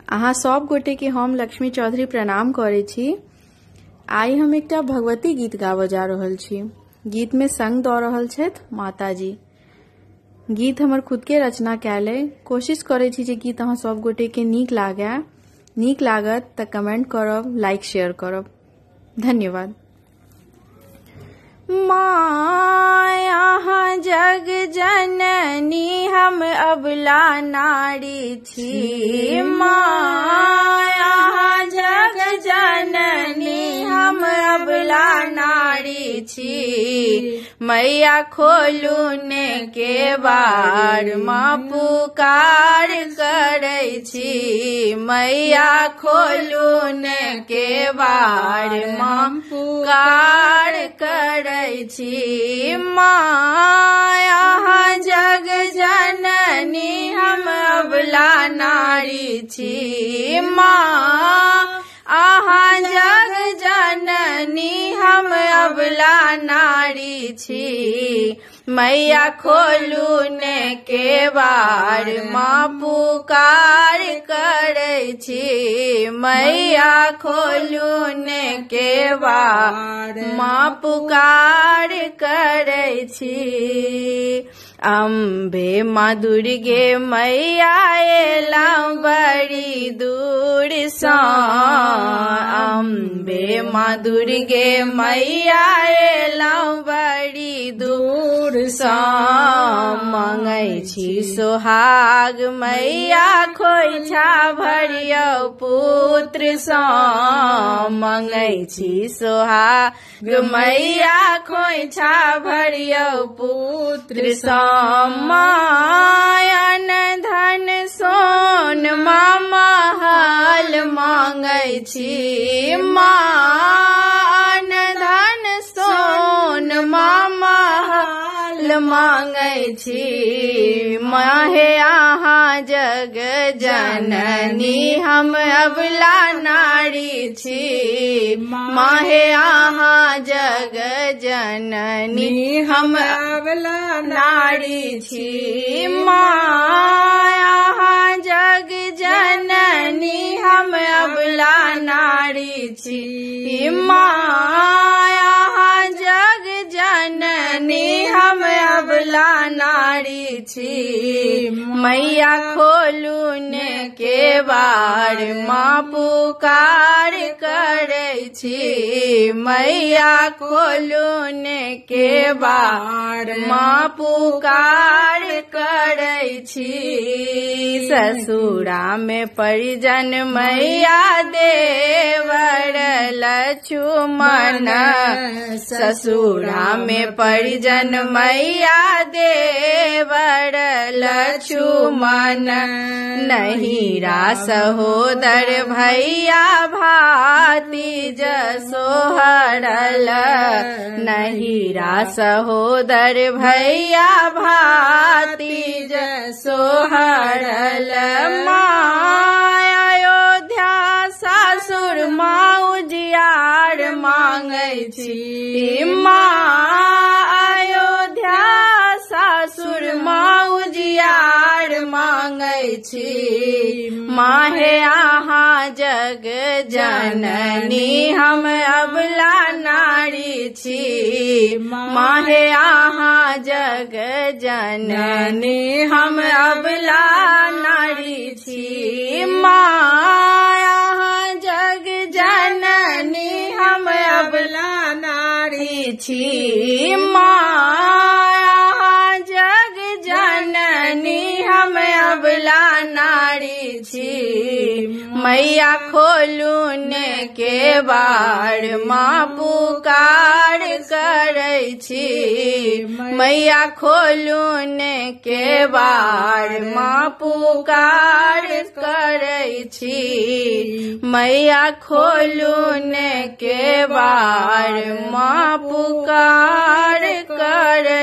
अहाँ सब गोटे के हम लक्ष्मी चौधरी प्रणाम करे छी। आई हम एकटा भगवती गीत गाबऽ जा रहल छी। गीत में संग दऽ रहल छथि माताजी। गीत हमर खुद के रचना कैल अइ। कोशिश करे छी जे गीत अहाँ सब गोटे के नीक लागे। नीक लागत तऽ कमेंट करब, लाइक शेयर करब। धन्यवाद। माँ अहाँ जग जननी हम अबला नारी छी। माँ अहाँ जग जननी हम अबला नारी छी। मैया खोलू ने के बार माँ पुकार करै छी। मैया खोलू ने के बार माँ पुकार करै छी। माँ अहाँ जग जननी हम अबला नारी छी। माँ अहाँ जग जननी हम अबला नारी छी। मैया खोलू ने के बार माँ पुकार करै छी। मैया खोलू ने के बार माँ पुकार करै छी। अम्बे माँ दुर्गे मैया एलौं बड़ी दूर सँ। अम्बे माँ दुर्गे मैया एलौं बड़ी दूर सँ। मंगै छी सोहाग मैया खोइछा भरियौ पुत्र सँ। मंगै छी सोहाग मैया खोइछा भरियौ पुत्र सँ। मायन धन सोन माँ महल मांगै छी। मायन धन सोन माँ महल मांगै छी। माहे अहाँ जग जननी हम अबला नारी छी। माहे अहाँ जग जननी हम अबला नारी छी। माँ अहाँ जग जननी हम अबला नारी छी। माँ अहाँ जग जननी हम अबला नारी छी। मैया खोलू ने के बार माँ पुकार करै छी। मैया खोलू ने के बार माँ पुकार करै छी। ससुरा में परिजन मैया देवर लक्ष्मण। ससुरा में परिजन मैया देवर लक्ष्मण। नहिरा सहोदर भैया भातीज सोहरल। नहिरा सहोदर भैया भातीज सोहरल। माँ अयोध्या सासुर माँ उजियार मांगै छी। माँ अयोध्या सासुर माँ उजियार मांगै छी। माहे अहाँ जग जननी हम अबला नारी छी। माहे अहाँ जग जननी हम अबला नारी छी। माँ अहाँ जग जननी हम अबला नारी छी। माँ अहाँ जग जननी हम अबला नारी छी। मैया खोलू ने के बार माँ पुकार करै छी। मैया खोलू ने के बार माँ पुकार करै छी। मैया खोलू ने के बार माँ पुकार करै